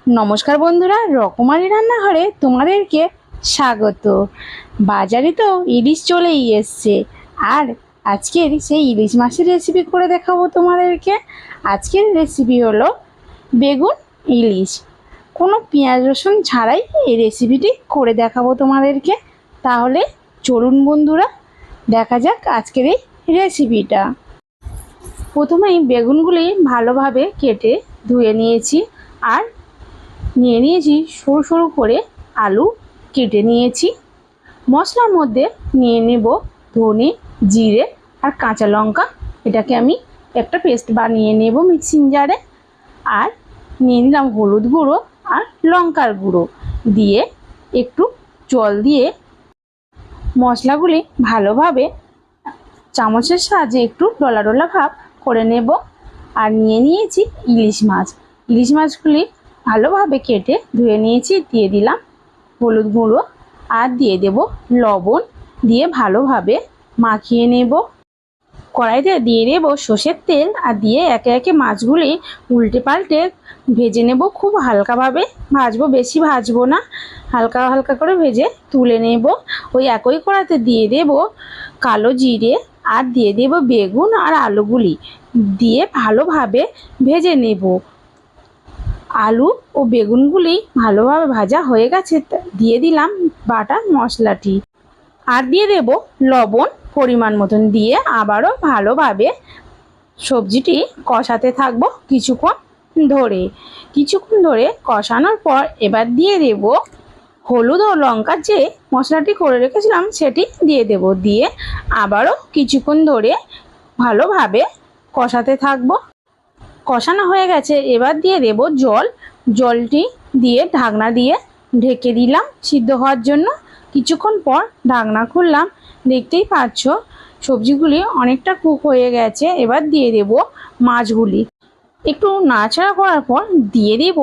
নমস্কার বন্ধুরা, রকমারি রান্নাঘরে তোমাদেরকে স্বাগত। বাজারে তো ইলিশ চলেই এসছে, আর আজকের সেই ইলিশ মাছের রেসিপি করে দেখাবো তোমাদেরকে। আজকের রেসিপি হলো বেগুন ইলিশ। কোনো পেঁয়াজ রসুন ছাড়াই এই রেসিপিটি করে দেখাবো তোমাদেরকে। তাহলে চলুন বন্ধুরা, দেখা যাক আজকের এই রেসিপিটা। প্রথমেই বেগুনগুলি ভালোভাবে কেটে ধুয়ে নিয়েছি, আর নিয়ে নিয়েছি সরু সরু করে আলু কেটে নিয়েছি। মশলার মধ্যে নিয়ে নেব ধনে, জিরে আর কাঁচা লঙ্কা। এটাকে আমি একটা পেস্ট বানিয়ে নেব মিক্সিং জারে। আর নিয়ে নিলাম হলুদ গুঁড়ো আর লঙ্কার গুঁড়ো দিয়ে একটু জল দিয়ে মশলাগুলি ভালোভাবে চামচের সাহায্যে একটু ডলা ডলা ভাব করে নেব। আর নিয়ে নিয়েছি ইলিশ মাছ। ইলিশ মাছগুলি ভালোভাবে কেটে ধুয়ে নিয়েছি। দিয়ে দিলাম হলুদ গুঁড়ো আর দিয়ে দেব লবণ, দিয়ে ভালোভাবে মাখিয়ে নেব। কড়াইতে দিয়ে দেব সর্ষের তেল, আর দিয়ে একে একে মাছগুলি উল্টে পাল্টে ভেজে নেব। খুব হালকাভাবে ভাজবো, বেশি ভাজবো না, হালকা হালকা করে ভেজে তুলে নেব। ওই একই কড়াইতে দিয়ে দেব কালো জিরে, আর দিয়ে দেব বেগুন আর আলুগুলি দিয়ে ভালোভাবে ভেজে নেব। আলু ও বেগুনগুলি ভালোভাবে ভাজা হয়ে গেছে, দিয়ে দিলাম বাটা মশলাটি, আর দিয়ে দেব লবণ পরিমাণ মতন, দিয়ে আবারও ভালোভাবে সবজিটি কষাতে থাকবো কিছুক্ষণ ধরে কষানোর পর এবার দিয়ে দেব হলুদ ও লঙ্কার যে মশলাটি করে রেখেছিলাম সেটি দিয়ে দেব। দিয়ে আবারও কিছুক্ষণ ধরে ভালোভাবে কষাতে থাকবো। কষানো হয়ে গেছে, এবার দিয়ে দেব জল। জলটি দিয়ে ঢাকনা দিয়ে ঢেকে দিলাম সিদ্ধ হওয়ার জন্য। কিছুক্ষণ পর ঢাকনা খুললাম, দেখতেই পাচ্ছ সবজিগুলি অনেকটা কুক হয়ে গেছে। এবার দিয়ে দেব মাছগুলি। একটু নাড়াচাড়া করার পর দিয়ে দেব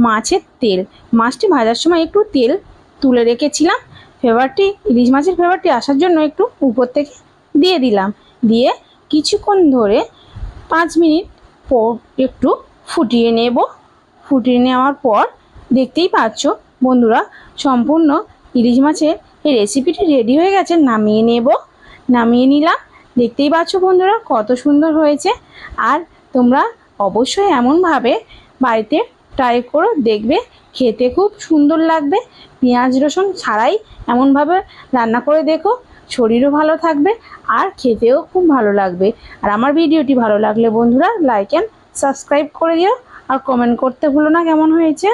মাছের তেল। মাছটি ভাজার সময় একটু তেল তুলে রেখেছিলাম, ইলিশ মাছের ফ্লেভারটি আসার জন্য একটু উপর থেকে দিয়ে দিলাম। দিয়ে কিছুক্ষণ ধরে 5 মিনিট পর একটু ফুটিয়ে নেব। ফুটিয়ে নেওয়ার পর দেখতেই পাচ্ছ বন্ধুরা, সম্পূর্ণ ইলিশ মাছের এই রেসিপিটি রেডি হয়ে গেছে। নামিয়ে নিলাম। দেখতেই পাচ্ছ বন্ধুরা কত সুন্দর হয়েছে। আর তোমরা অবশ্যই এমনভাবে বাড়িতে ট্রাই করো, দেখবে খেতে খুব সুন্দর লাগবে। পেঁয়াজ রসুন ছাড়াই এমনভাবে রান্না করে দেখো, শরীরও ভালো থাকবে আর খেতেও খুব ভালো লাগবে। আর আমার ভিডিওটি ভালো লাগলে বন্ধুরা লাইক অ্যান্ড সাবস্ক্রাইব করে দিও, আর কমেন্ট করতে ভুলো না কেমন হয়েছে।